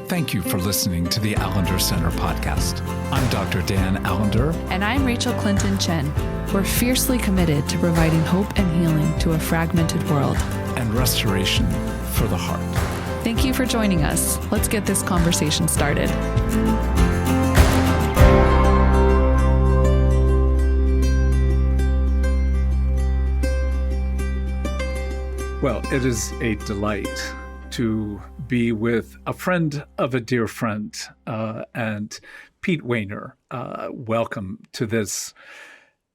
Thank you for listening to the Allender Center podcast. I'm Dr. Dan Allender. And I'm Rachel Clinton Chen. We're fiercely committed to providing hope and healing to a fragmented world. And restoration for the heart. Thank you for joining us. Let's get this conversation started. Well, it is a delight to be with a friend of a dear friend, and Pete Wehner. Welcome to this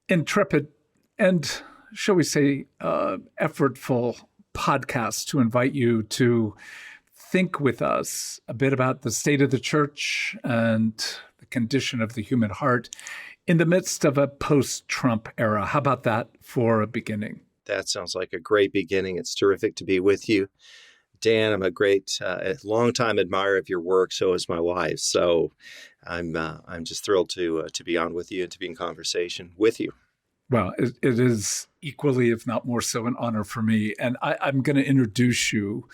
intrepid and, shall we say, effortful podcast to invite you to think with us a bit about the state of the church and the condition of the human heart in the midst of a post-Trump era. How about that for a beginning? That sounds like a great beginning. It's terrific to be with you. Dan, I'm a great, long-time admirer of your work. So is my wife. So I'm just thrilled to be on with you and to be in conversation with you. Well, it is equally, if not more so, an honor for me. And I'm going to introduce you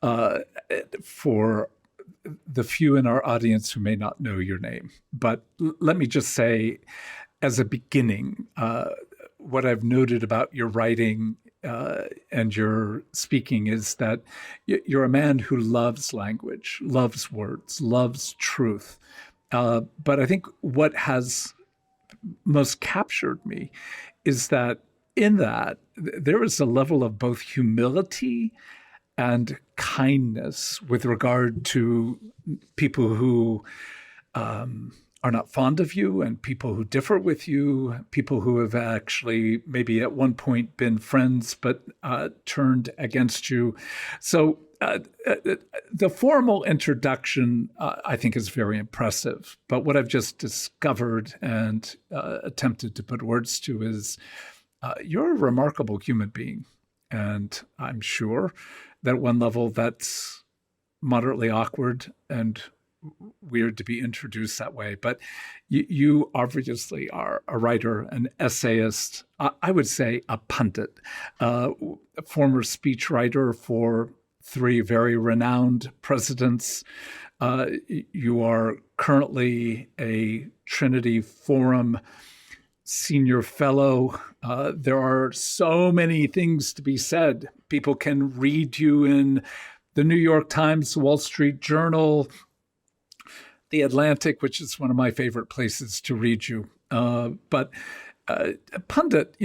for the few in our audience who may not know your name. But let me just say, as a beginning, what I've noted about your writing and your speaking is that you're a man who loves language, loves words, loves truth. But I think what has most captured me is that in that there is a level of both humility and kindness with regard to people who are not fond of you and people who differ with you, people who have actually maybe at one point been friends but turned against you. So the formal introduction, I think, is very impressive. But what I've just discovered and attempted to put words to is you're a remarkable human being. And I'm sure that at one level that's moderately awkward and weird to be introduced that way, but you obviously are a writer, an essayist, I would say a pundit, a former speechwriter for 3 very renowned presidents. You are currently a Trinity Forum senior fellow. There are so many things to be said. People can read you in the New York Times, Wall Street Journal, The Atlantic, which is one of my favorite places to read you. But pundit,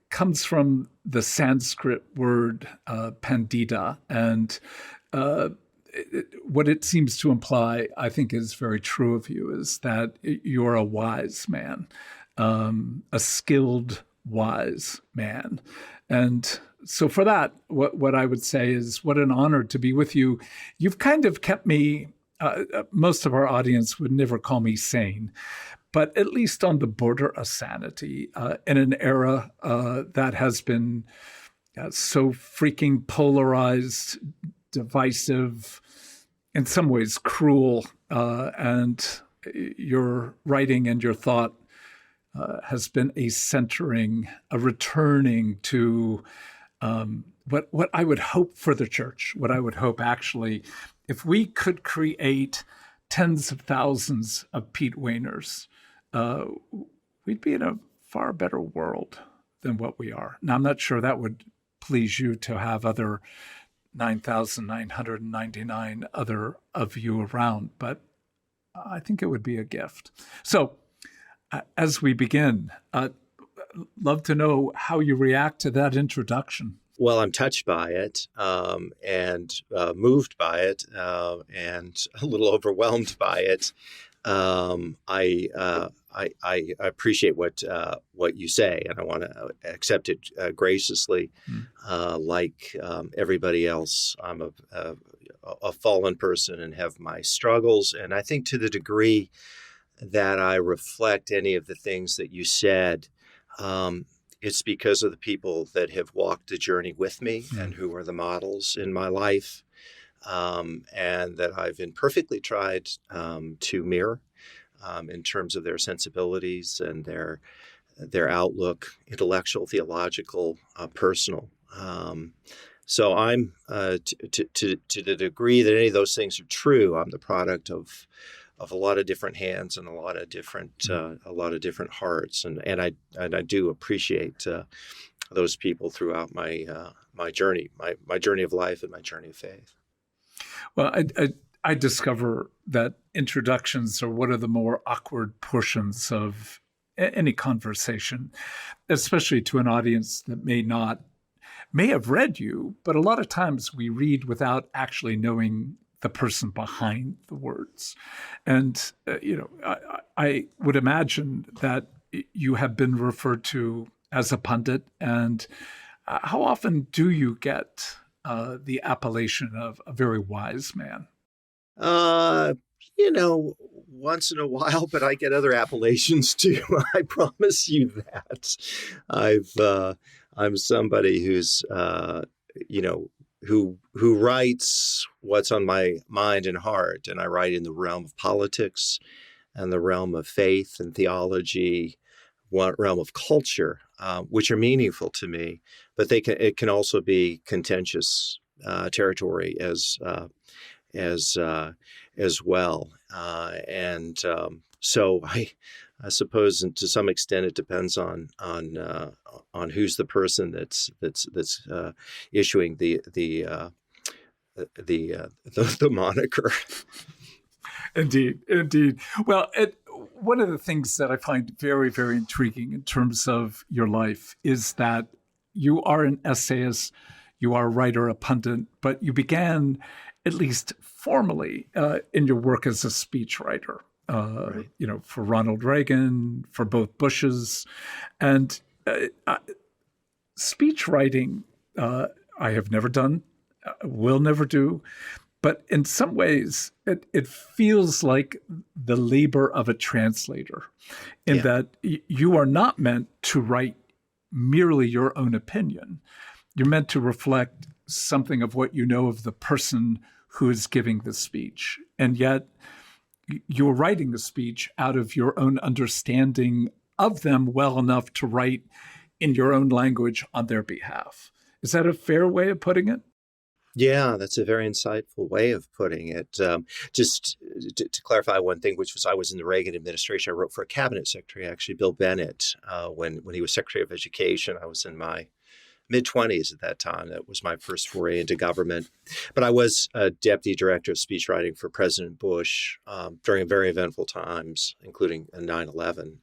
comes from the Sanskrit word pandita. And what it seems to imply, I think is very true of you, is that you're a wise man, a skilled, wise man. And so for that, what I would say is what an honor to be with you. You've kind of kept me, most of our audience would never call me sane, but at least on the border of sanity in an era that has been so freaking polarized, divisive, in some ways cruel. And your writing and your thought has been a centering, a returning to what I would hope for the church, what I would hope actually, if we could create tens of thousands of Pete Wehners, we'd be in a far better world than what we are. Now, I'm not sure that would please you to have other 9,999 other of you around, but I think it would be a gift. So as we begin, love to know how you react to that introduction. Well, I'm touched by it and moved by it and a little overwhelmed by it. I appreciate what you say, and I want to accept it graciously. Like everybody else, I'm a fallen person and have my struggles. And I think to the degree that I reflect any of the things that you said, it's because of the people that have walked the journey with me and who are the models in my life, and that I've imperfectly tried to mirror in terms of their sensibilities and their outlook, intellectual, theological, personal. So I'm to the degree that any of those things are true, I'm the product of a lot of different hands and a lot of different hearts, and I do appreciate those people throughout my journey, my journey of life and my journey of faith. Well, I discover that introductions are one of the more awkward portions of any conversation, especially to an audience that may have read you, but a lot of times we read without actually knowing the person behind the words. And, I would imagine that you have been referred to as a pundit. And how often do you get the appellation of a very wise man? Once in a while, but I get other appellations too. I promise you that. I'm somebody who's, who writes what's on my mind and heart, and I write in the realm of politics, and the realm of faith and theology, realm of culture, which are meaningful to me, but it can also be contentious territory as well. So I suppose, and to some extent, it depends on who's the person that's issuing the moniker. Indeed. Well, one of the things that I find very, very intriguing in terms of your life is that you are an essayist, you are a writer, a pundit, but you began, at least formally, in your work as a speechwriter. Right. For Ronald Reagan, for both Bushes, and speech writing, I have never done, will never do. But in some ways, it feels like the labor of a translator, in that you are not meant to write merely your own opinion. You're meant to reflect something of what you know of the person who is giving the speech. And yet, you're writing the speech out of your own understanding of them well enough to write in your own language on their behalf. Is that a fair way of putting it? Yeah, that's a very insightful way of putting it. Just to clarify one thing, which was I was in the Reagan administration. I wrote for a cabinet secretary, actually, Bill Bennett, when he was Secretary of Education. I was in my mid-20s at that time. That was my first foray into government. But I was a deputy director of speechwriting for President Bush during very eventful times, including 9/11.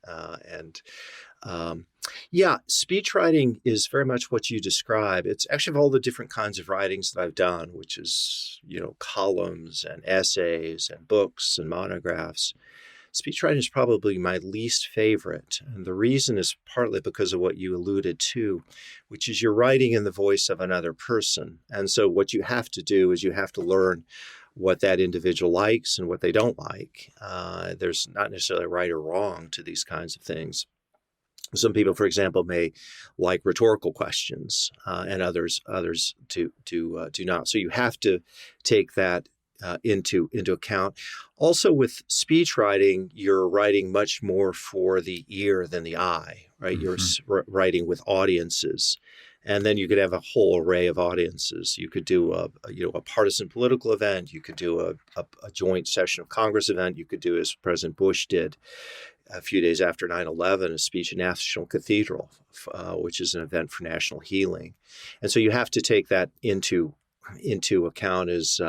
Speechwriting is very much what you describe. It's actually of all the different kinds of writings that I've done, which is, columns and essays and books and monographs. Speechwriting is probably my least favorite. And the reason is partly because of what you alluded to, which is you're writing in the voice of another person. And so what you have to do is you have to learn what that individual likes and what they don't like. There's not necessarily right or wrong to these kinds of things. Some people, for example, may like rhetorical questions, and others do not. So you have to take that into account. Also, with speech writing, you're writing much more for the ear than the eye, right? Mm-hmm. You're writing with audiences, and then you could have a whole array of audiences. You could do a partisan political event. You could do a joint session of Congress event. You could do, as President Bush did a few days after 9/11, a speech in National Cathedral, which is an event for national healing. And so you have to take that into account as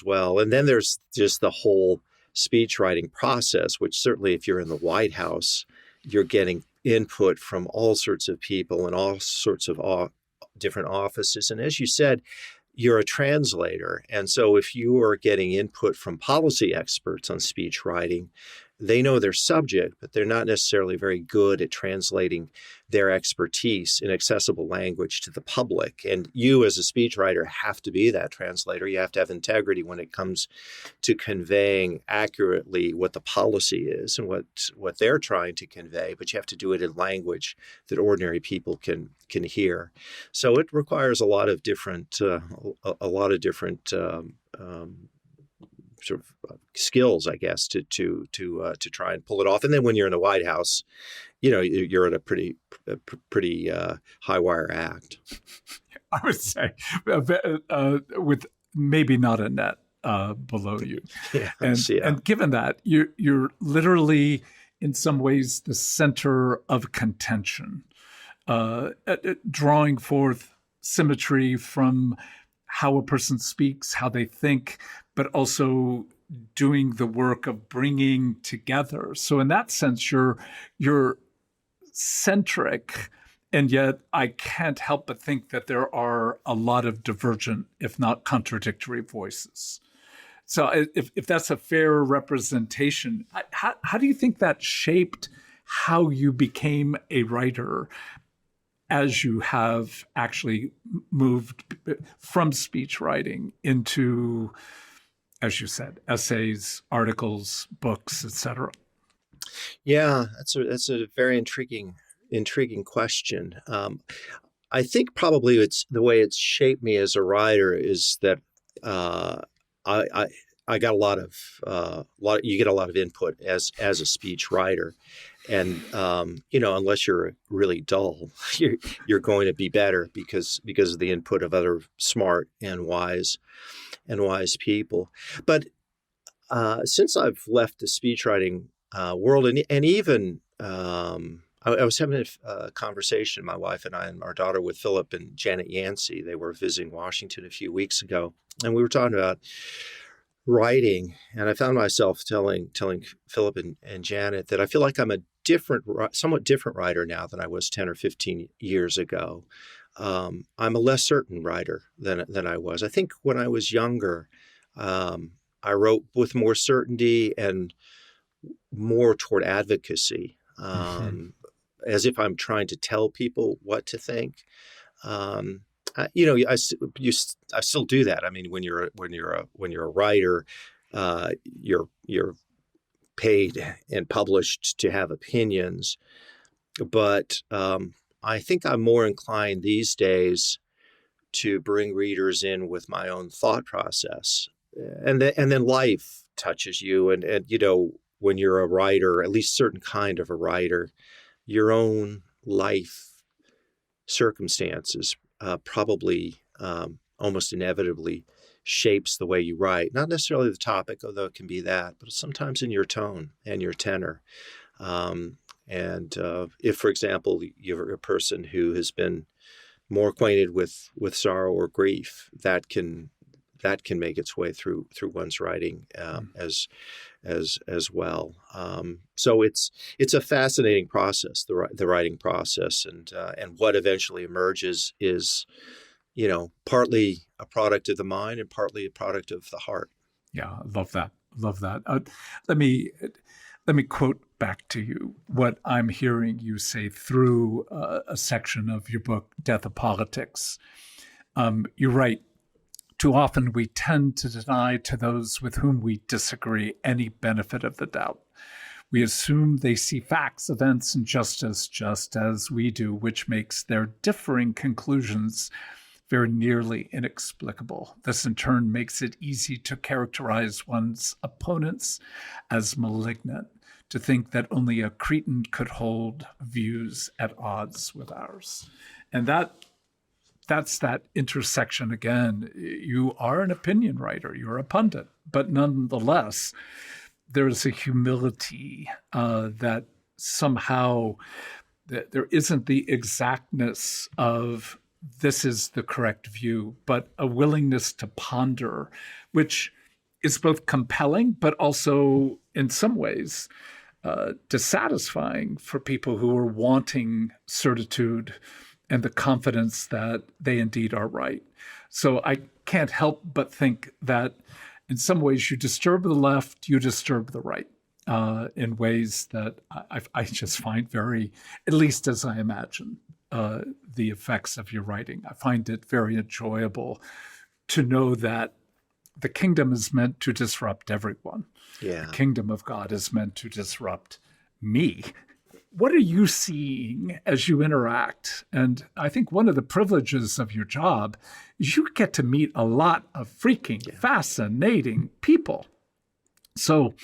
well. And then there's just the whole speech writing process, which certainly if you're in the White House, you're getting input from all sorts of people in all sorts of different offices. And as you said, you're a translator. And so if you are getting input from policy experts on speech writing, they know their subject, but they're not necessarily very good at translating their expertise in accessible language to the public. And you as a speechwriter have to be that translator. You have to have integrity when it comes to conveying accurately what the policy is and what they're trying to convey, but you have to do it in language that ordinary people can hear. So it requires a lot of different sort of skills, I guess, to try and pull it off. And then when you're in the White House, you're at a pretty high wire act. I would say, with maybe not a net below you. And given that, you're literally, in some ways, the center of contention, drawing forth symmetry from how a person speaks, how they think, but also doing the work of bringing together. So in that sense, you're centric, and yet I can't help but think that there are a lot of divergent, if not contradictory, voices. So if that's a fair representation, how do you think that shaped how you became a writer as you have actually moved from speech writing into, as you said, essays, articles, books, etc.? Yeah, that's a very intriguing question. I think probably it's the way it's shaped me as a writer is that I got you get a lot of input as a speech writer, and unless you're really dull, you're going to be better because of the input of other smart and wise people. But since I've left the speechwriting world, and even I was having a conversation, my wife and I and our daughter, with Philip and Janet Yancey. They were visiting Washington a few weeks ago, and we were talking about writing. And I found myself telling Philip and Janet that I feel like I'm a somewhat different writer now than I was 10 or 15 years ago. I'm a less certain writer than I was. I think when I was younger, I wrote with more certainty and more toward advocacy. As if I'm trying to tell people what to think. I still do that. I mean, when you're a writer, you're paid and published to have opinions. But I think I'm more inclined these days to bring readers in with my own thought process, and then life touches you, and when you're a writer, at least certain kind of a writer, your own life circumstances probably almost inevitably shapes the way you write. Not necessarily the topic, although it can be that, but sometimes in your tone and your tenor. If, for example, you're a person who has been more acquainted with sorrow or grief, that can make its way through one's writing as well. So it's a fascinating process, the writing process, and what eventually emerges is, partly a product of the mind and partly a product of the heart. Yeah, I love that. Let me quote back to you what I'm hearing you say through a section of your book, Death of Politics. You write, "Too often we tend to deny to those with whom we disagree any benefit of the doubt. We assume they see facts, events, and justice just as we do, which makes their differing conclusions very nearly inexplicable. This in turn makes it easy to characterize one's opponents as malignant, to think that only a cretin could hold views at odds with ours." And that's that intersection again. You are an opinion writer, you're a pundit, but nonetheless, there's a humility that somehow there isn't the exactness of this is the correct view, but a willingness to ponder, which is both compelling, but also in some ways dissatisfying for people who are wanting certitude and the confidence that they indeed are right. So I can't help but think that in some ways you disturb the left, you disturb the right in ways that I just find very, at least as I imagine, the effects of your writing. I find it very enjoyable to know that the kingdom is meant to disrupt everyone. Yeah. The kingdom of God is meant to disrupt me. What are you seeing as you interact? And I think one of the privileges of your job is you get to meet a lot of freaking fascinating people. So,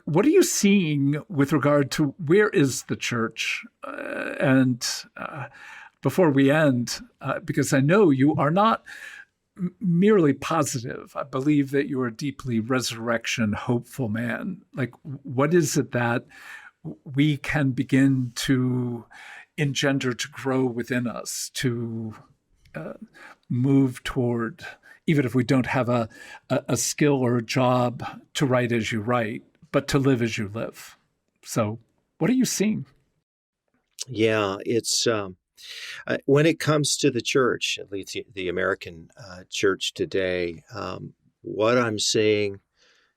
what are you seeing with regard to where is the church? And before we end, because I know you are not merely positive. I believe that you are a deeply resurrection hopeful man. Like, what is it that we can begin to engender, to grow within us, to move toward, even if we don't have a skill or a job to write as you write, but to live as you live? So what are you seeing? Yeah, it's when it comes to the church, at least the American church today, what I'm seeing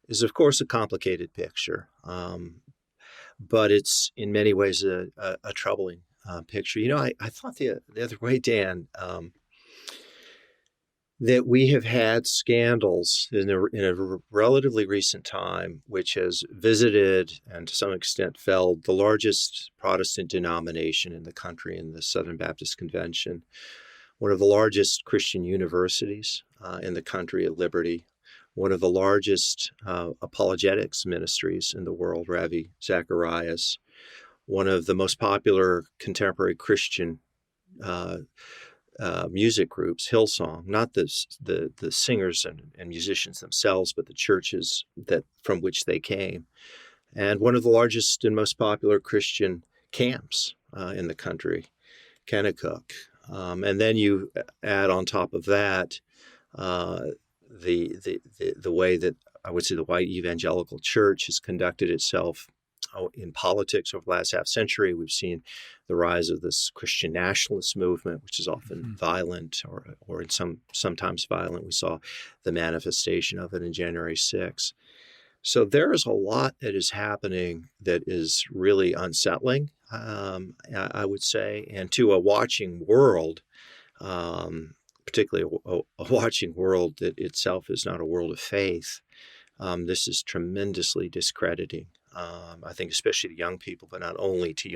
is, of course, a complicated picture, but it's in many ways a troubling picture. I thought the other way, Dan, that we have had scandals in a relatively recent time, which has visited and to some extent felled the largest Protestant denomination in the country, in the Southern Baptist Convention, one of the largest Christian universities in the country at Liberty, one of the largest apologetics ministries in the world, Ravi Zacharias, one of the most popular contemporary Christian music groups, Hillsong, not the singers and musicians themselves, but the churches that from which they came, and one of the largest and most popular Christian camps in the country, Kennecott. And then you add on top of that the way that I would say the white evangelical church has conducted itself in politics over the last half century. We've seen the rise of this Christian nationalist movement, which is often violent or sometimes violent. We saw the manifestation of it in January 6th. So there is a lot that is happening that is really unsettling, I would say, and to a watching world, particularly a watching world that itself is not a world of faith. This is tremendously discrediting. I think especially to young people, but not only to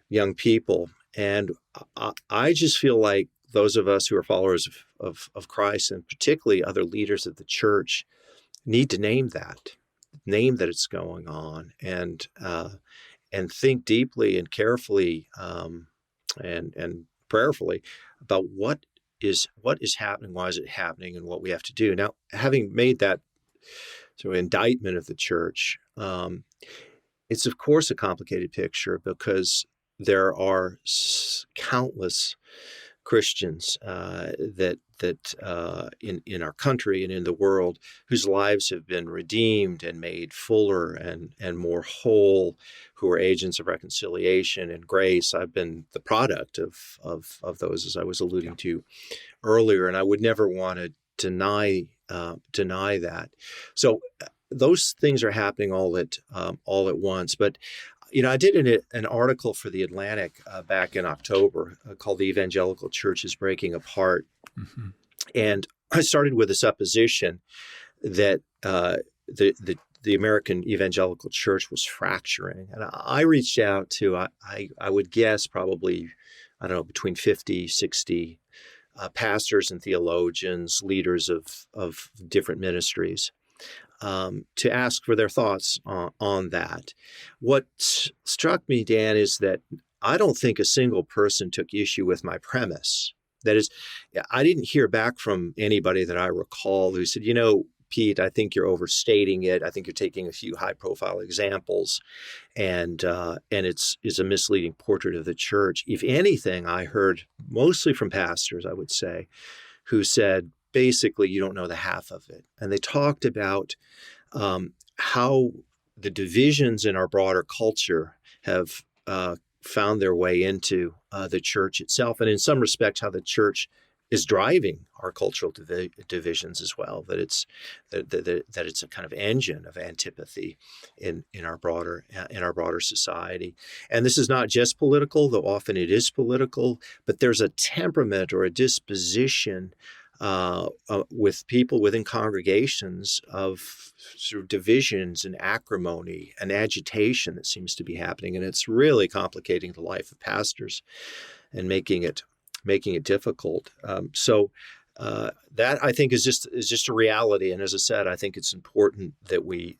young people. And I just feel like those of us who are followers of Christ, and particularly other leaders of the church, need to name that it's going on, and think deeply and carefully and prayerfully about what is happening, why is it happening, and what we have to do. Now, having made that sort of indictment of the church, it's of course a complicated picture because there are countless Christians that in our country and in the world whose lives have been redeemed and made fuller and more whole, who are agents of reconciliation and grace. I've been the product of those, as I was alluding to earlier, and I would never want to deny that. So those things are happening all at once. But I did an article for The Atlantic back in October called "The Evangelical Church is Breaking Apart," and I started with a supposition that the American evangelical church was fracturing, and I reached out to I would guess probably, I don't know, between 50, 60 pastors and theologians, leaders of different ministries, to ask for their thoughts on that. What struck me, Dan, is that I don't think a single person took issue with my premise. That is, I didn't hear back from anybody that I recall who said, Pete, I think you're overstating it. I think you're taking a few high-profile examples, and it's a misleading portrait of the church. If anything, I heard mostly from pastors, I would say, who said, basically, you don't know the half of it. And they talked about how the divisions in our broader culture have found their way into the church itself, and in some respects, how the church is driving our cultural divisions as well. That it's a kind of engine of antipathy in our broader society. And this is not just political, though often it is political. But there's a temperament or a disposition with people within congregations of sort of divisions and acrimony and agitation that seems to be happening, and it's really complicating the life of pastors and making it difficult. So that, I think, is just a reality. And as I said, I think it's important that we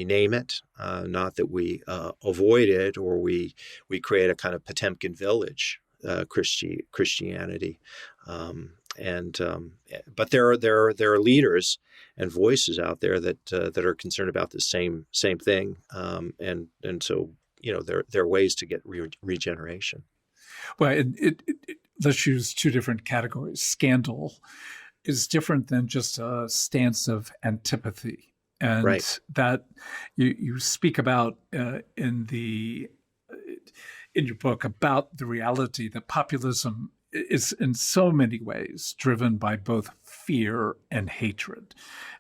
name it, not that we avoid it or we create a kind of Potemkin village Christianity. But there are leaders and voices out there that are concerned about the same thing, and so there are ways to get regeneration. Well, let's use two different categories. Scandal is different than just a stance of antipathy, and right. that you speak about in your book about the reality that populism is in so many ways driven by both fear and hatred.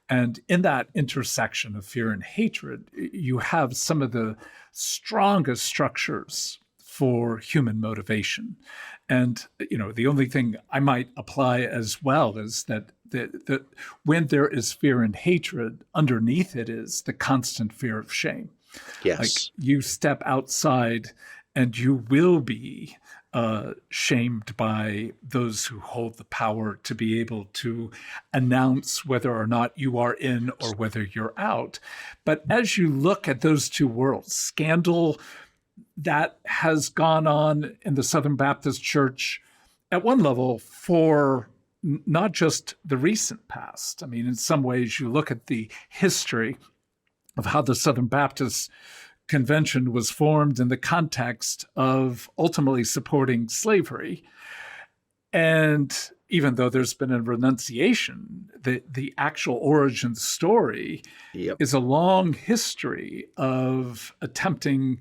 And in that intersection of fear and hatred, you have some of the strongest structures for human motivation. And, the only thing I might apply as well is that when there is fear and hatred, underneath it is the constant fear of shame. Yes. Like you step outside and you will be shamed by those who hold the power to be able to announce whether or not you are in or whether you're out. But as you look at those two worlds, scandal that has gone on in the Southern Baptist Church at one level for not just the recent past. I mean, in some ways, you look at the history of how the Southern Baptist Convention was formed in the context of ultimately supporting slavery. And even though there's been a renunciation, the actual origin story is a long history of attempting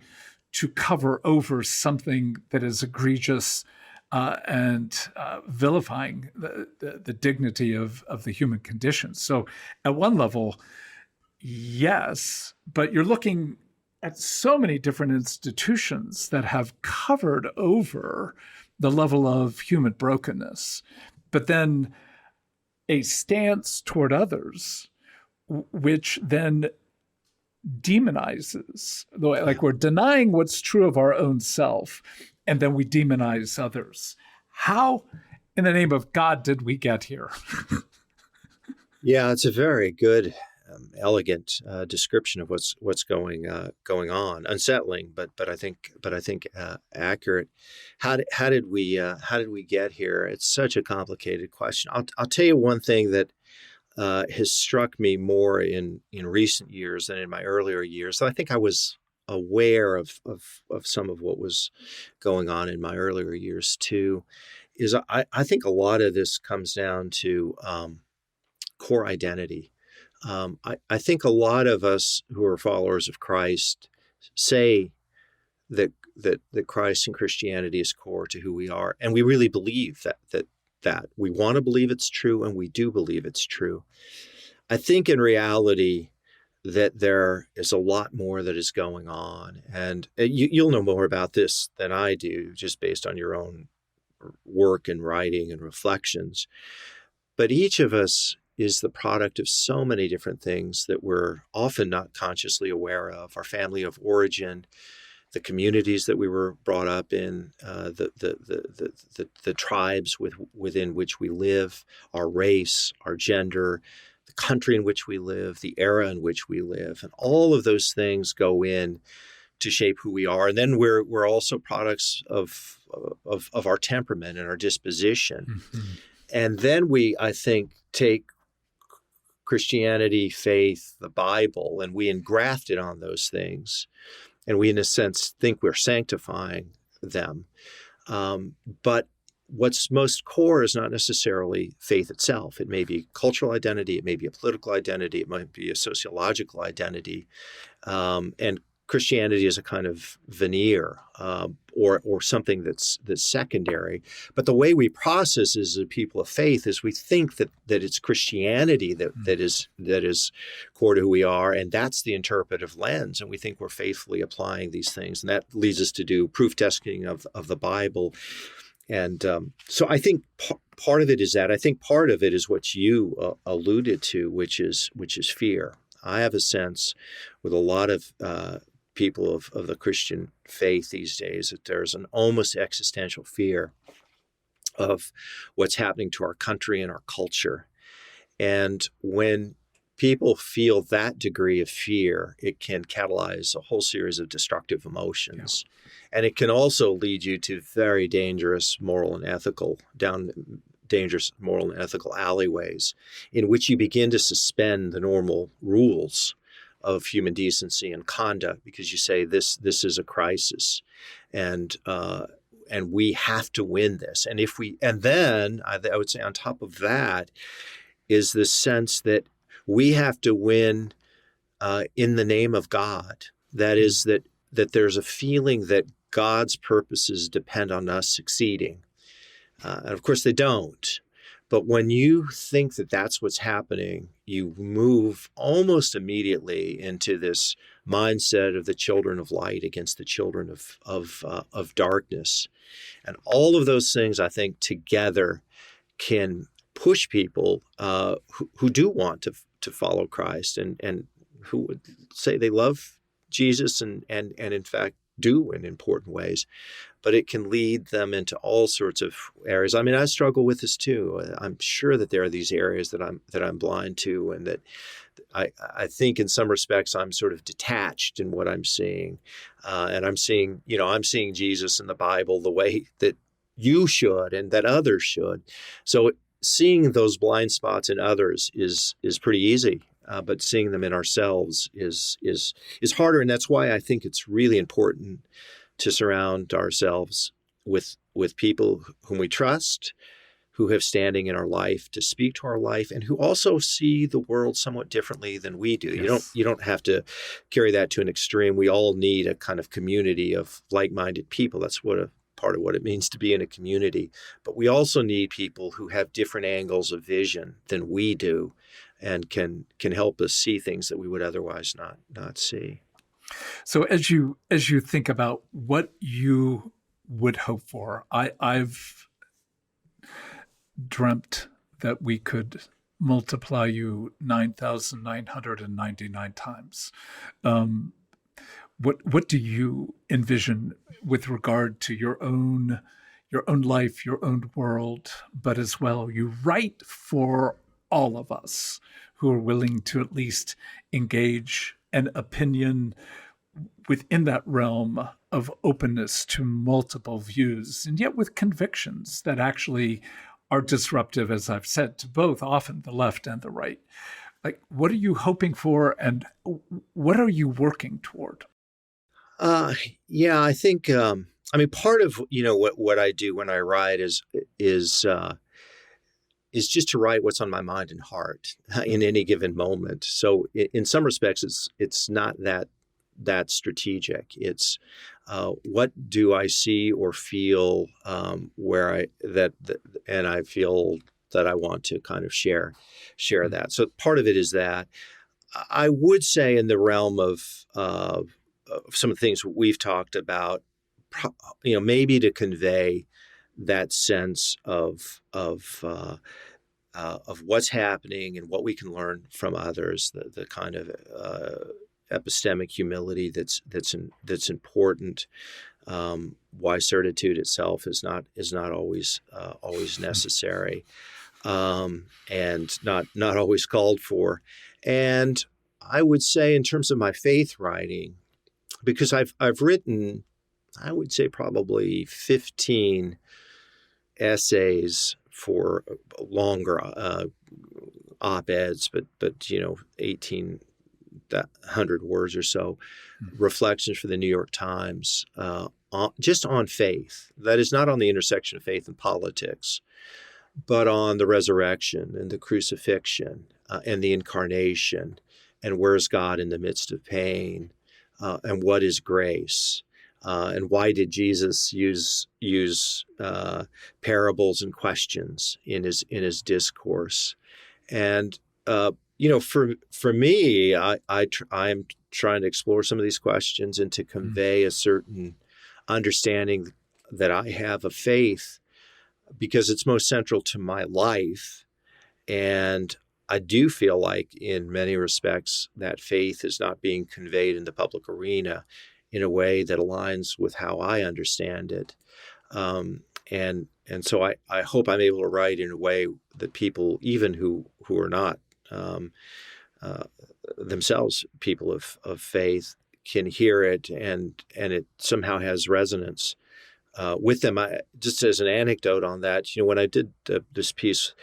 to cover over something that is egregious and vilifying the dignity of the human condition. So at one level, yes, but you're looking at so many different institutions that have covered over the level of human brokenness, but then a stance toward others, which then demonizes, like we're denying what's true of our own self, and then we demonize others. How, in the name of God, did we get here? Yeah, it's a very good, elegant description of what's going on. Unsettling, but I think accurate. How did we get here? It's such a complicated question. I'll tell you one thing that has struck me more in recent years than in my earlier years. So I think I was aware of some of what was going on in my earlier years too. Is I think a lot of this comes down to core identity. I think a lot of us who are followers of Christ say that Christ and Christianity is core to who we are, and we really believe that we want to believe it's true, and we do believe it's true. I think in reality that there is a lot more that is going on, and you'll know more about this than I do, just based on your own work and writing and reflections. But each of us is the product of so many different things that we're often not consciously aware of. Our family of origin, the communities that we were brought up in, the tribes within which we live, our race, our gender, the country in which we live, the era in which we live, and all of those things go in to shape who we are. And then we're also products of our temperament and our disposition. Mm-hmm. And then we, I think, take Christianity, faith, the Bible, and we engraft it on those things. And we, in a sense, think we're sanctifying them. But what's most core is not necessarily faith itself. It may be cultural identity. It may be a political identity. It might be a sociological identity. And Christianity is a kind of veneer or something that's secondary. But the way we process as a people of faith is we think that it's Christianity that is core to who we are, and that's the interpretive lens. And we think we're faithfully applying these things, and that leads us to do proof testing of the Bible. And so I think part of it is that. I think part of it is what you alluded to, which is fear. I have a sense with a lot of people of the Christian faith these days that there's an almost existential fear of what's happening to our country and our culture. And when people feel that degree of fear, it can catalyze a whole series of destructive emotions. Yeah. And it can also lead you to very dangerous moral and ethical alleyways in which you begin to suspend the normal rules of human decency and conduct because you say this is a crisis, and we have to win this. And then I would say on top of that is the sense that we have to win in the name of God. That is that there's a feeling that God's purposes depend on us succeeding. And of course they don't. But when you think that that's what's happening, you move almost immediately into this mindset of the children of light against the children of darkness. And all of those things, I think, together can push people who do want to follow Christ and who would say they love Jesus and in fact do in important ways. But it can lead them into all sorts of areas. I mean, I struggle with this too. I'm sure that there are these areas that I'm blind to, and that I think in some respects I'm sort of detached in what I'm seeing, and I'm seeing Jesus in the Bible the way that you should and that others should. So seeing those blind spots in others is pretty easy. But seeing them in ourselves is harder, and that's why I think it's really important to surround ourselves with people whom we trust, who have standing in our life to speak to our life, and who also see the world somewhat differently than we do. Yes. You don't have to carry that to an extreme. We all need a kind of community of like-minded people. That's what a part of what it means to be in a community. But we also need people who have different angles of vision than we do, and can help us see things that we would otherwise not see. So as you think about what you would hope for, I've dreamt that we could multiply you 9,999 times. What do you envision with regard to your own life, your own world, but as well you write for all of us who are willing to at least engage an opinion within that realm of openness to multiple views, and yet with convictions that actually are disruptive, as I've said, to both often the left and the right. Like, what are you hoping for, and what are you working toward? Yeah, I think, part of, what I do when I write is just to write what's on my mind and heart in any given moment. So in some respects, it's not that strategic. It's what do I see or feel and I feel that I want to kind of share that. So part of it is that. I would say in the realm of some of the things we've talked about, maybe to convey that sense of what's happening and what we can learn from others, the kind of epistemic humility that's important. Why certitude itself is not always necessary, and not always called for. And I would say, in terms of my faith writing, because I've written, I would say probably 15 essays for longer op-eds, but 1,800 words or so, reflections for the New York Times, just on faith. That is not on the intersection of faith and politics, but on the resurrection and the crucifixion and the incarnation, and where's God in the midst of pain, and what is grace, and why did Jesus use parables and questions in his discourse. And for me, I'm trying to explore some of these questions and to convey a certain understanding that I have of faith, because it's most central to my life. And I do feel like in many respects that faith is not being conveyed in the public arena in a way that aligns with how I understand it. And so I hope I'm able to write in a way that people, even who are not themselves people of faith can hear it, and it somehow has resonance with them. Just as an anecdote on that, when I did this piece,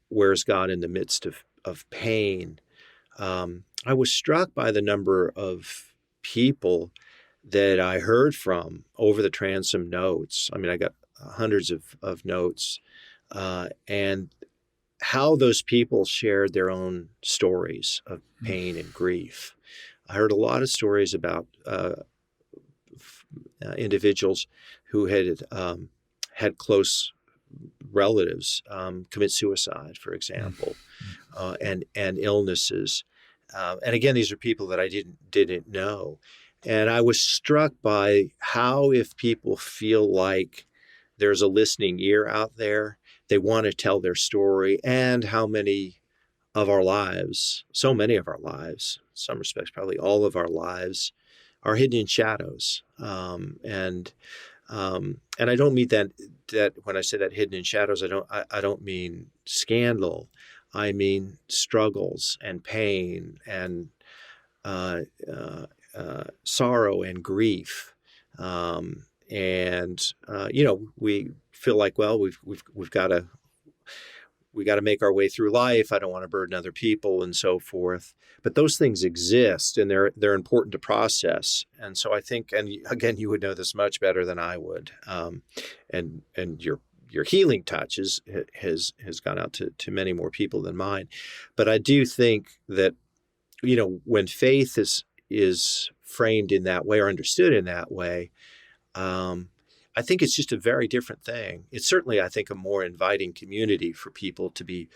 "Where's God in the Midst of Pain?" I was struck by the number of people that I heard from over the transom notes. I mean, I got hundreds of notes, and how those people shared their own stories of pain and grief. I heard a lot of stories about individuals who had close relatives commit suicide, for example, and illnesses. And again, these are people that I didn't know. And I was struck by how, if people feel like there's a listening ear out there, they want to tell their story, and how many of our lives, so many of our lives, in some respects, probably all of our lives, are hidden in shadows. And I don't mean that when I say that hidden in shadows, I don't mean scandal. I mean struggles and pain and sorrow and grief. We feel like, well, we've got to make our way through life. I don't want to burden other people and so forth. But those things exist, and they're important to process. And so I think, and again, you would know this much better than I would. And your healing touch has gone out to many more people than mine. But I do think that, when faith is framed in that way or understood in that way, I think it's just a very different thing. It's certainly, I think, a more inviting community for people to be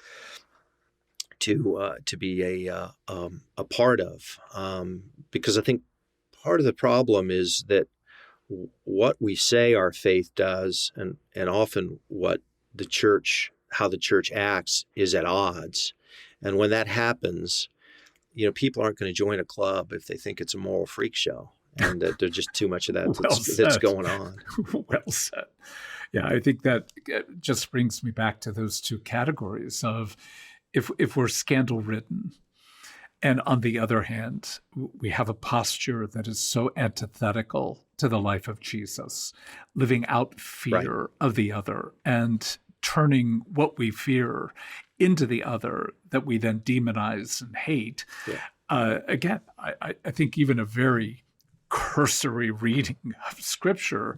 a part of, because I think part of the problem is that what we say our faith does, and often how the church acts, is at odds. And when that happens, people aren't going to join a club if they think it's a moral freak show, and that there's just too much of that that's going on. Well said. Yeah, I think that just brings me back to those two categories of if we're scandal-ridden, and on the other hand, we have a posture that is so antithetical to the life of Jesus, living out fear of the other and turning what we fear into the other that we then demonize and hate. Yeah. Again, I think even a very cursory reading of Scripture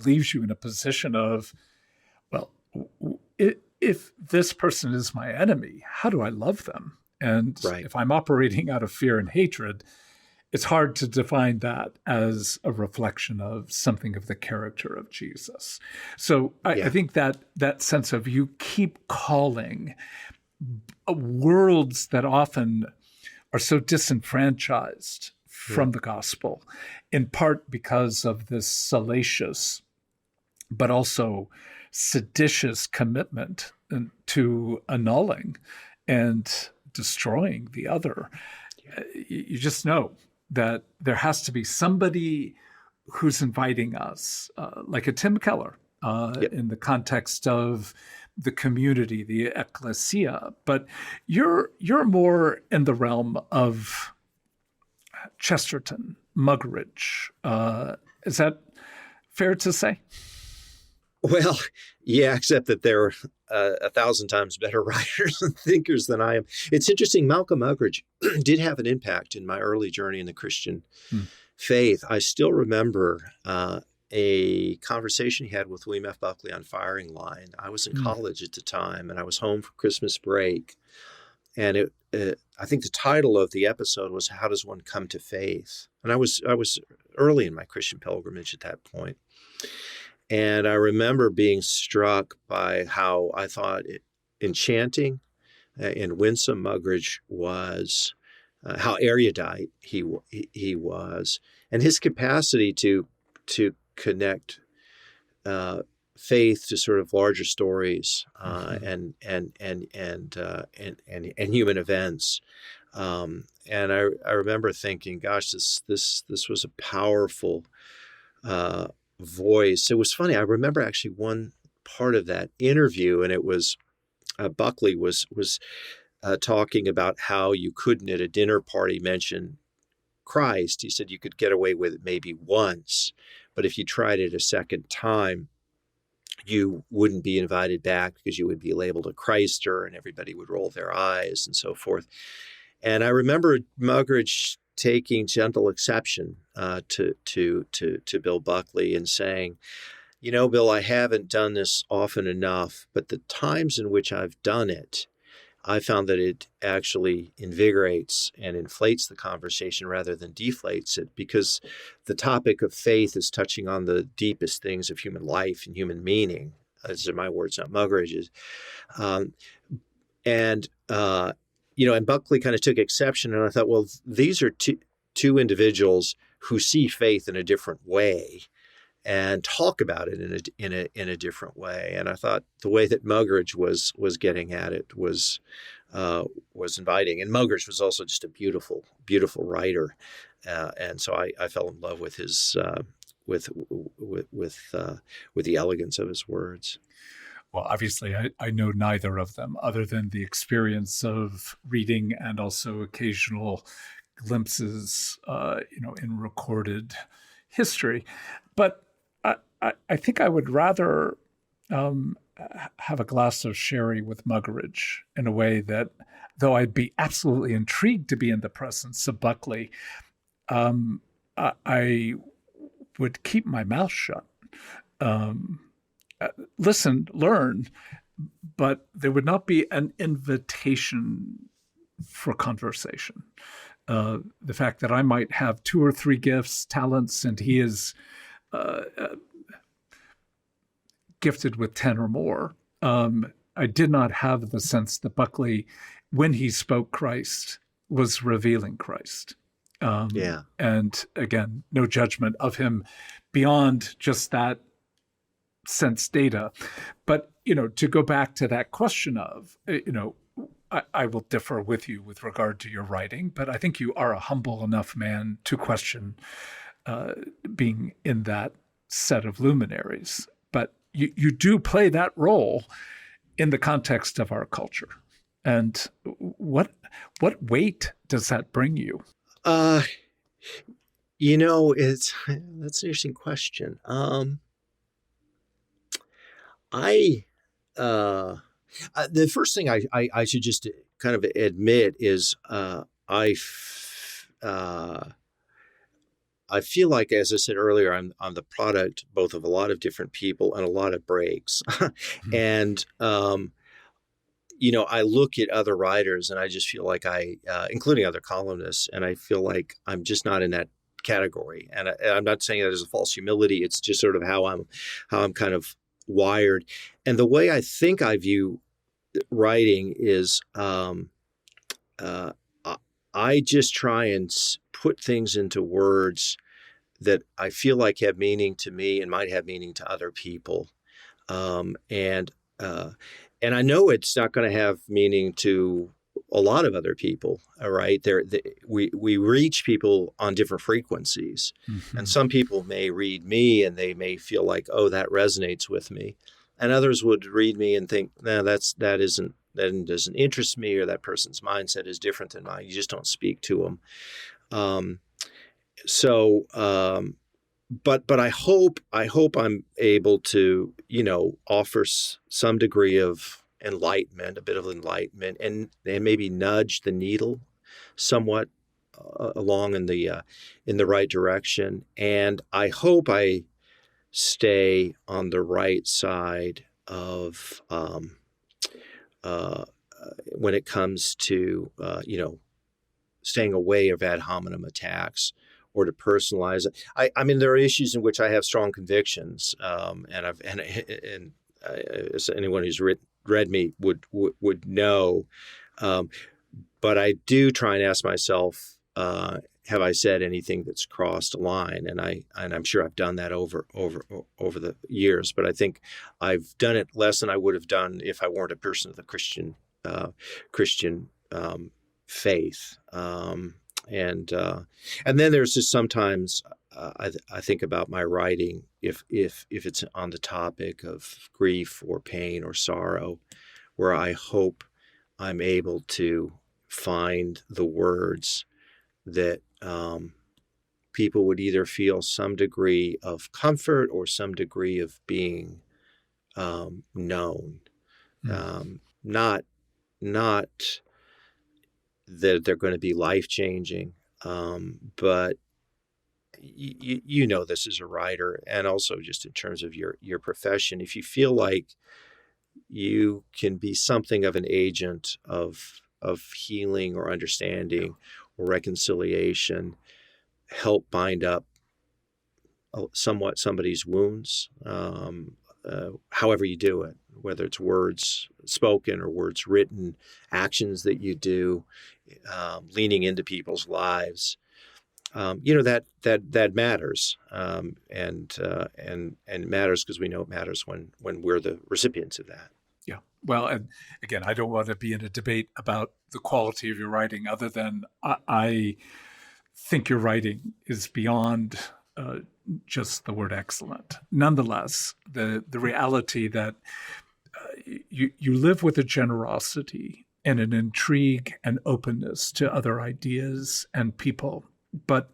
leaves you in a position of, well, if this person is my enemy, how do I love them? And if I'm operating out of fear and hatred, it's hard to define that as a reflection of something of the character of Jesus. So I think that sense of you keep calling worlds that often are so disenfranchised from the gospel, in part because of this salacious but also seditious commitment to annulling and destroying the other. You just know that there has to be somebody who's inviting us, like a Tim Keller, in the context of the community, the ecclesia. But you're more in the realm of Chesterton, Muggeridge. Is that fair to say? Well, yeah, except that they're 1,000 times better writers and thinkers than I am. It's interesting. Malcolm Muggeridge did have an impact in my early journey in the Christian faith. I still remember a conversation he had with William F. Buckley on Firing Line. I was in college at the time, and I was home for Christmas break. And I think the title of the episode was "How Does One Come to Faith?" And I was early in my Christian pilgrimage at that point. And I remember being struck by how I thought enchanting and winsome Muggeridge was, how erudite he was, and his capacity to connect faith to sort of larger stories and human events. And I remember thinking, gosh, this was a powerful voice. It was funny. I remember actually one part of that interview, and it was Buckley was talking about how you couldn't at a dinner party mention Christ. He said you could get away with it maybe once, but if you tried it a second time, you wouldn't be invited back because you would be labeled a Christer and everybody would roll their eyes and so forth. And I remember Muggeridge taking gentle exception to Bill Buckley and saying, you know, Bill, I haven't done this often enough, but the times in which I've done it, I found that it actually invigorates and inflates the conversation rather than deflates it, because the topic of faith is touching on the deepest things of human life and human meaning. These are my words, not Muggeridge's. And Buckley kind of took exception, and I thought, well, these are two individuals who see faith in a different way and talk about it in a different way. And I thought the way that Muggeridge was getting at it was inviting. And Muggeridge was also just a beautiful, beautiful writer, and so I fell in love with his with the elegance of his words. Well, obviously, I know neither of them, other than the experience of reading and also occasional glimpses, in recorded history. But I think I would rather have a glass of sherry with Muggeridge in a way that, though I'd be absolutely intrigued to be in the presence of Buckley, I would keep my mouth shut. Listen, learn, but there would not be an invitation for conversation. The fact that I might have 2 or 3 gifts, talents, and he is gifted with 10 or more. I did not have the sense that Buckley, when he spoke Christ, was revealing Christ. And again, no judgment of him beyond just that sense data. But, to go back to that question of, I will differ with you with regard to your writing, but I think you are a humble enough man to question being in that set of luminaries. But you do play that role in the context of our culture. And what weight does that bring you? That's an interesting question. The first thing I should just kind of admit is I feel like, as I said earlier, I'm the product both of a lot of different people and a lot of breaks. And, I look at other writers and I just feel like including other columnists, and I feel like I'm just not in that category. And I'm not saying that as a false humility. It's just sort of how I'm kind of wired. And the way I think I view writing is I just try and put things into words that I feel like have meaning to me and might have meaning to other people. And I know it's not going to have meaning to a lot of other people. All right. We reach people on different frequencies. Mm-hmm. And some people may read me and they may feel like, oh, that resonates with me. And others would read me and think, no, that doesn't interest me, or that person's mindset is different than mine. You just don't speak to them. But I hope I'm able to, offer some degree of enlightenment, a bit of enlightenment, and maybe nudge the needle somewhat along in the right direction. And I hope I stay on the right side of when it comes to staying away of ad hominem attacks, or to personalize it. I mean, there are issues in which I have strong convictions, and as anyone who's read me would know. But I do try and ask myself, have I said anything that's crossed a line? And I'm sure I've done that over the years. But I think I've done it less than I would have done if I weren't a person of the Christian faith. And then there's just sometimes I think about my writing if it's on the topic of grief or pain or sorrow, where I hope I'm able to find the words that people would either feel some degree of comfort or some degree of being known. Not that they're going to be life-changing, but you know this as a writer, and also just in terms of your profession. If you feel like you can be something of an agent of healing or understanding or reconciliation, help bind up somewhat somebody's wounds, however you do it, whether it's words spoken or words written, actions that you do, leaning into people's lives, that matters, and it matters because we know it matters when we're the recipients of that. Yeah. Well, and again, I don't want to be in a debate about the quality of your writing, other than I think your writing is beyond just the word excellent. Nonetheless, the reality that you live with a generosity and an intrigue and openness to other ideas and people, but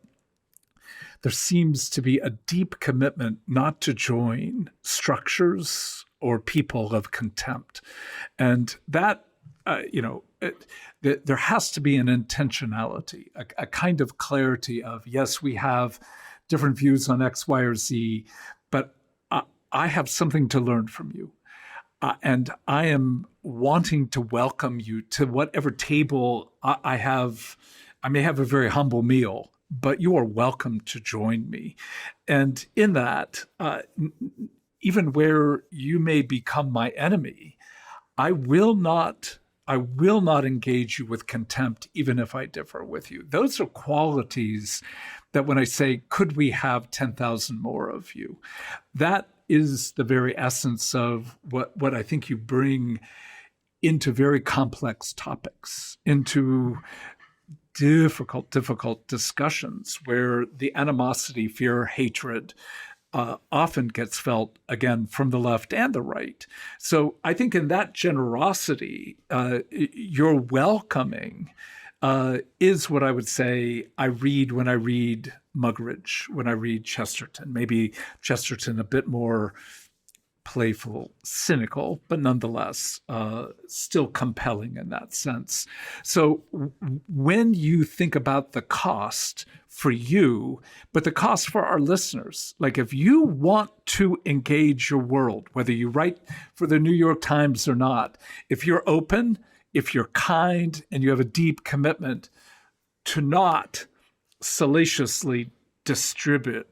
there seems to be a deep commitment not to join structures or people of contempt. And that, there has to be an intentionality, a kind of clarity of, yes, we have different views on X, Y, or Z, but I have something to learn from you. And I am wanting to welcome you to whatever table I have. I may have a very humble meal, but you are welcome to join me. And in that, even where you may become my enemy, I will not engage you with contempt, even if I differ with you. Those are qualities that when I say, could we have 10,000 more of you? That is the very essence of what I think you bring into very complex topics, into difficult discussions where the animosity, fear, hatred often gets felt, again, from the left and the right. So I think in that generosity, your welcoming is what I would say I read when I read Muggeridge, when I read Chesterton. Maybe Chesterton a bit more playful, cynical, but nonetheless still compelling in that sense. So when you think about the cost for you, but the cost for our listeners, like if you want to engage your world, whether you write for the New York Times or not, if you're open, if you're kind, and you have a deep commitment to not salaciously distribute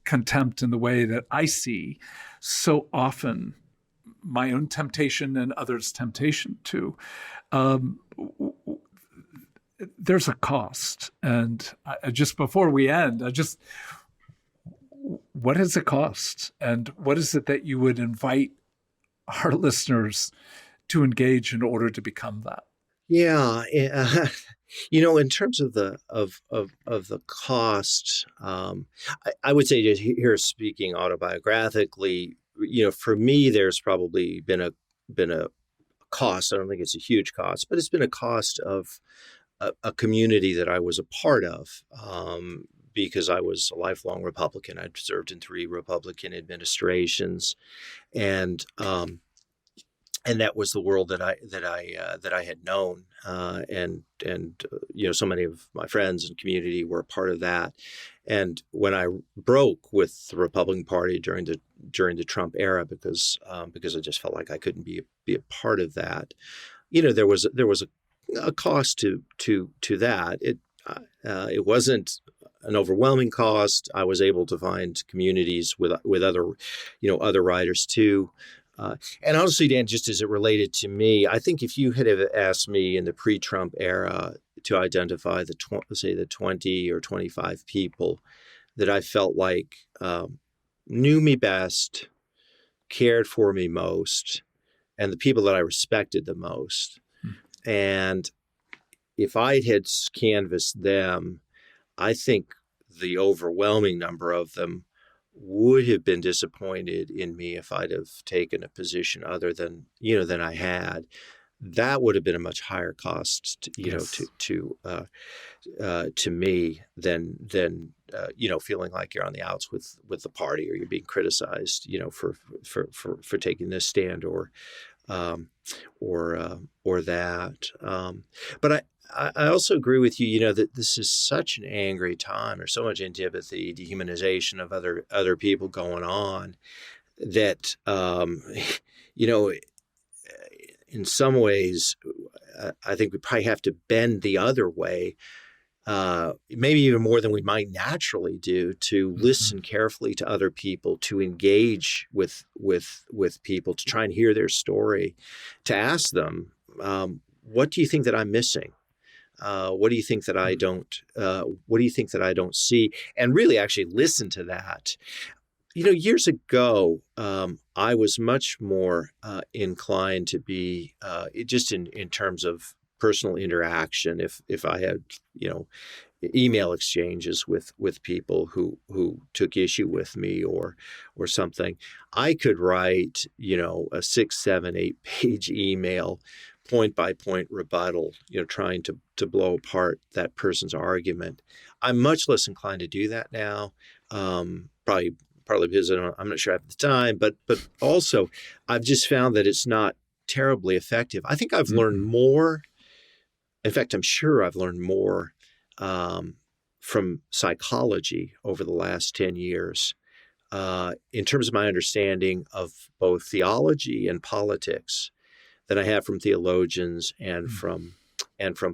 contempt in the way that I see so often my own temptation and others' temptation too, there's a cost. And just before we end, what is the cost? And what is it that you would invite our listeners to engage in order to become that? Yeah. In terms of the cost, I would say just here, speaking autobiographically, for me, there's probably been a cost. I don't think it's a huge cost, but it's been a cost of a community that I was a part of, because I was a lifelong Republican. I'd served in 3 Republican administrations, and that was the world that I had known, and so many of my friends and community were a part of that. And when I broke with the Republican Party during the Trump era, because I just felt like I couldn't be a part of that, there was a cost to that. It wasn't an overwhelming cost. I was able to find communities with other writers too. And honestly, Dan, just as it related to me, I think if you had asked me in the pre-Trump era to identify the 20 or 25 people that I felt like knew me best, cared for me most, and the people that I respected the most, and if I had canvassed them, I think the overwhelming number of them would have been disappointed in me if I'd have taken a position other than I had. that would have been a much higher cost, Yes. to me than feeling like you're on the outs with the party, or you're being criticized, for taking this stand, or that. But I also agree with you, that this is such an angry time. There's so much antipathy, dehumanization of other people going on that, in some ways, I think we probably have to bend the other way, maybe even more than we might naturally do, to listen carefully to other people, to engage with people, to try and hear their story, to ask them, what do you think that I'm missing? What do you think that I don't? What do you think that I don't see? And really, actually listen to that. Years ago, I was much more inclined to be just in terms of personal interaction. If I had, email exchanges with people who took issue with me or something, I could write, a 6, 7, 8 page email, point by point rebuttal, trying to blow apart that person's argument. I'm much less inclined to do that now. Partly because I'm not sure I have the time, but also I've just found that it's not terribly effective. I think I've learned more. In fact, I'm sure I've learned more from psychology over the last 10 years in terms of my understanding of both theology and politics than I have from theologians and from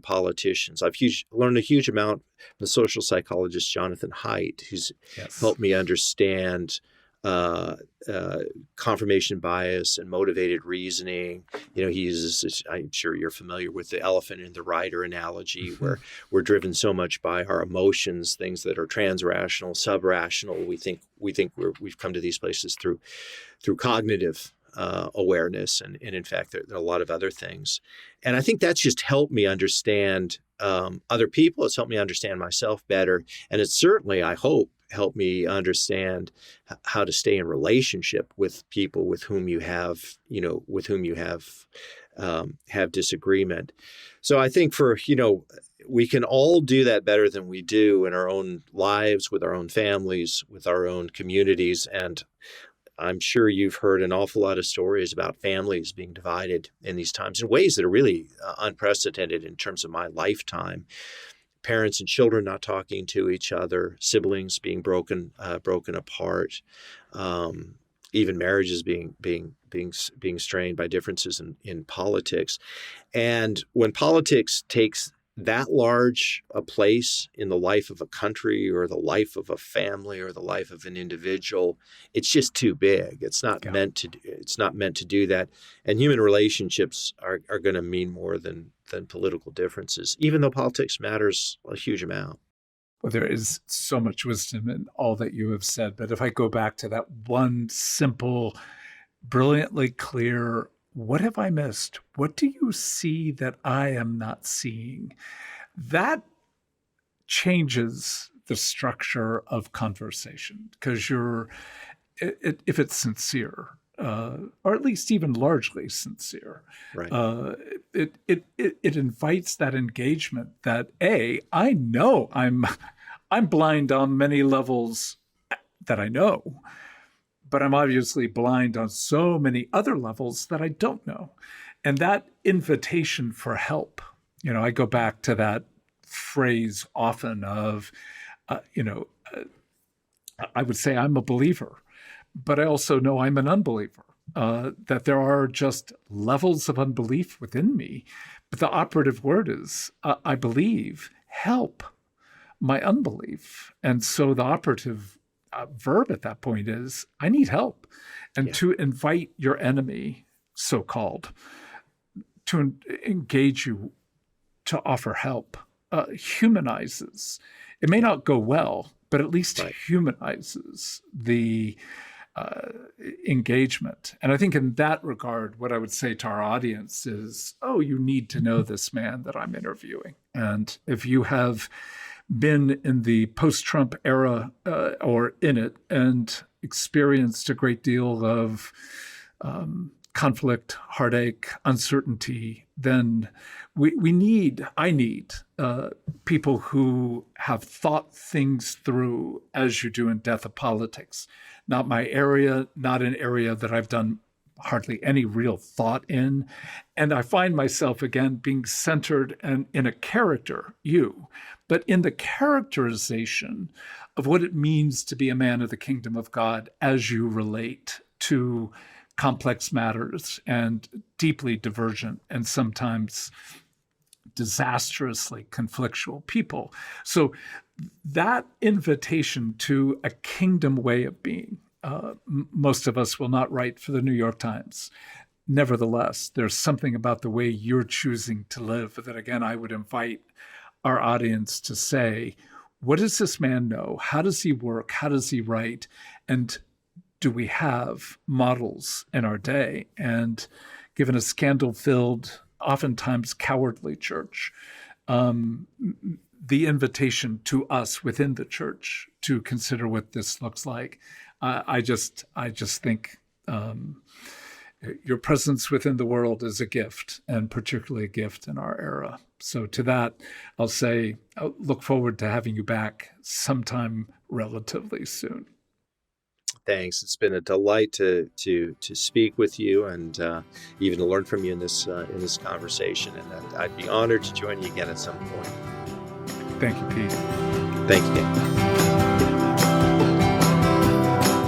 politicians. I've learned a huge amount from the social psychologist Jonathan Haidt, who's helped me understand confirmation bias and motivated reasoning. He uses, I'm sure you're familiar with the elephant in the rider analogy, where we're driven so much by our emotions, things that are transrational, subrational. We think we've come to these places through cognitive awareness, and in fact there are a lot of other things. And I think that's just helped me understand other people. It's helped me understand myself better, and it's certainly, I hope, helped me understand how to stay in relationship with people with whom you have disagreement. So I think we can all do that better than we do in our own lives, with our own families, with our own communities. And I'm sure you've heard an awful lot of stories about families being divided in these times in ways that are really unprecedented in terms of my lifetime. Parents and children not talking to each other, siblings being broken apart, even marriages being strained by differences in politics. And when politics takes that large a place in the life of a country or the life of a family or the life of an individual, it's just too big. It's not meant to do that. And human relationships are going to mean more than political differences, even though politics matters a huge amount. Well, there is so much wisdom in all that you have said. But if I go back to that one simple, brilliantly clear, what have I missed? What do you see that I am not seeing? That changes the structure of conversation, because if it's sincere, or at least even largely sincere, right. It invites that engagement that I know I'm blind on many levels that I know, but I'm obviously blind on so many other levels that I don't know. And that invitation for help, I go back to that phrase often of, I would say I'm a believer, but I also know I'm an unbeliever, that there are just levels of unbelief within me. But the operative word is, I believe, help my unbelief. And so the operative verb at that point is, I need help. And to invite your enemy, so-called, to engage you, to offer help, humanizes. It may not go well, but at least humanizes the engagement. And I think in that regard, what I would say to our audience is, you need to know this man that I'm interviewing. And if you have been in the post-Trump era or in it and experienced a great deal of conflict, heartache, uncertainty, then I need people who have thought things through as you do in Death of Politics. Not my area, not an area that I've done hardly any real thought in. And I find myself again being centered in a character, you, but in the characterization of what it means to be a man of the kingdom of God as you relate to complex matters and deeply divergent and sometimes disastrously conflictual people. So that invitation to a kingdom way of being, most of us will not write for the New York Times. Nevertheless, there's something about the way you're choosing to live that, again, I would invite our audience to say, what does this man know? How does he work? How does he write? And do we have models in our day? And given a scandal-filled, oftentimes cowardly church, the invitation to us within the church to consider what this looks like, I just think your presence within the world is a gift, and particularly a gift in our era. So to that, I'll say, I look forward to having you back sometime relatively soon. Thanks. It's been a delight to speak with you and even to learn from you in this conversation. And I'd be honored to join you again at some point. Thank you, Pete. Thank you.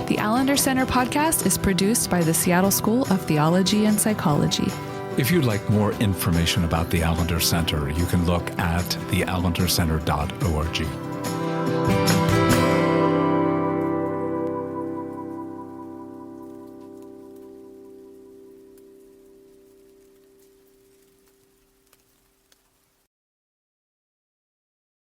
The Allender Center podcast is produced by the Seattle School of Theology and Psychology. If you'd like more information about the Allender Center, you can look at theallendercenter.org.